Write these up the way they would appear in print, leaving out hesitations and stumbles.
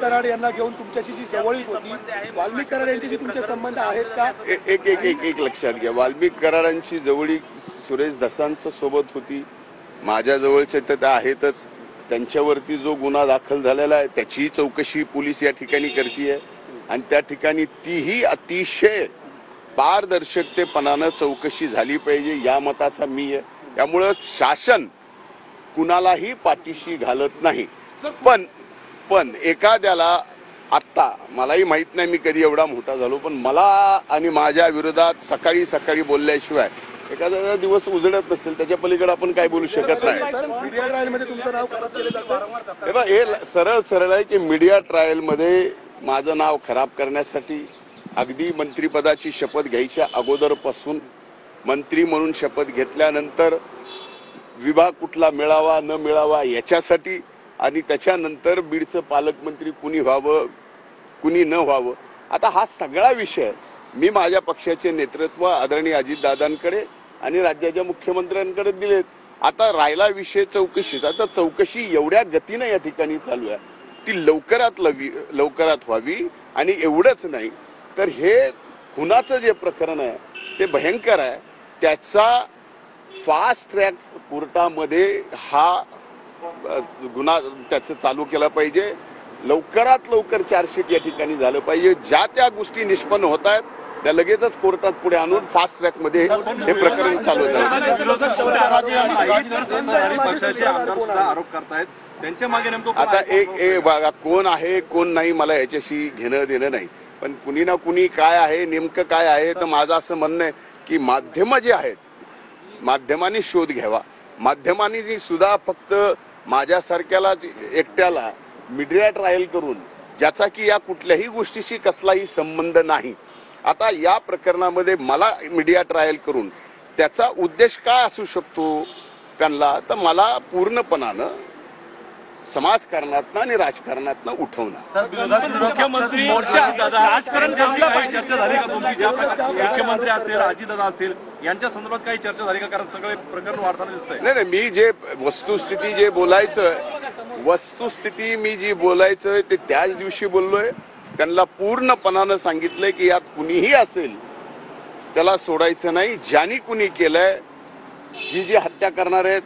कराड यांना घेऊन तुमच्याशी जी जवळीक होती, वाल्मिक कराड यांच्याशी तुमचे संबंध आहेत का? एक एक एक एक लक्षात घ्या, वाल्मिक कराडांची जवळीक सुरेश धसांच्या सोबत होती, माझ्या जवळचे तर आहेतच. त्यांच्यावरती जो गुन्हा दाखल झालेला आहे त्याची चौकशी पोलीस या ठिकाणी करतीये आणि त्या ठिकाणी तीही अतिशय पारदर्शकतेपणानं चौकशी झाली पाहिजे या मताचा मी आहे. त्यामुळं शासन कुणालाही पाठीशी घालत नाही. पण एखाद्याला आत्ता मलाही माहित नाही मी कधी एवढा मोठा झालो, पण मला आणि माझ्या विरोधात सकाळी सकाळी बोलल्याशिवाय एखादा दिवस उजळत नसेल त्याच्या पलीकडे आपण काय बोलू शकत नाही. मीडिया ट्रायल मध्ये तुमचं नाव खराब केलं जातं. हे सरळ आहे की मीडिया ट्रायल मध्ये माझं नाव खराब करण्यासाठी अगदी मंत्रिपदाची शपथ घ्यायच्या अगोदरपासून मंत्री म्हणून शपथ घेतल्यानंतर विभाग कुठला मिळावा न मिळावा याच्यासाठी आणि त्याच्यानंतर बीडचं पालकमंत्री कुणी व्हावं कुणी न व्हावं, आता हा सगळा विषय मी माझ्या पक्षाचे नेतृत्व आदरणीय अजितदादांकडे आणि राज्याच्या मुख्यमंत्र्यांकडे दिलेत. आता राहिला विषय चौकशीचा. आता चौकशी एवढ्या गतीनं या ठिकाणी चालू आहे, ती लवकरात व्हावी. आणि एवढंच नाही तर हे खुनाचं जे प्रकरण आहे ते भयंकर आहे, त्याचा फास्ट ट्रॅक कोर्टामध्ये हा गुन्हा त्याचं चालू केला पाहिजे. लवकरात लवकर चार्जशीट या ठिकाणी झालं पाहिजे. ज्या त्या गोष्टी निष्पन्न होत आहेत त्या लगेचच कोर्टात पुढे आणून फास्ट ट्रॅक मध्ये हे प्रकरण चालू झालं. आता एक बघा कोण आहे कोण नाही मला याच्याशी घेणं देणं नाही, पण कुणी ना कुणी काय आहे नेमकं काय आहे तर माझं असं म्हणणं आहे की माध्यम जे आहेत माध्यमांनी शोध घ्यावा. माध्यमांनी सुद्धा फक्त माझ्यासारख्यालाच एकट्याला मीडिया ट्रायल करून ज्याचा की या कुठल्याही गोष्टीशी कसलाही संबंध नाही. आता या प्रकरणामध्ये मला मीडिया ट्रायल करून त्याचा उद्देश काय असू शकतो त्यांना, तर मला पूर्णपणानं समाजकारणातनं आणि राजकारणातनं उठवणं. मुख्यमंत्री मुख्यमंत्री असेल अजितदादा असेल यांच्या संदर्भात काही चर्चा झाली का? कारण सगळे प्रकरण वाढताना दिसतंय. नाही मी जे वस्तुस्थिती मी जी बोलायचं ते त्याच दिवशी बोललोय. त्यांना पूर्णपणानं सांगितलंय की यात कुणीही असेल त्याला सोडायचं नाही. ज्यांनी कुणी केलंय जी हत्या करणार आहेत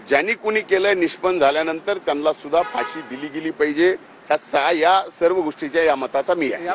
ज्यांनी कुणी केलंय निष्पन्न झाल्यानंतर त्यांना सुद्धा फाशी दिली गेली पाहिजे. या सर्व गोष्टीच्या या मताचा मी आहे.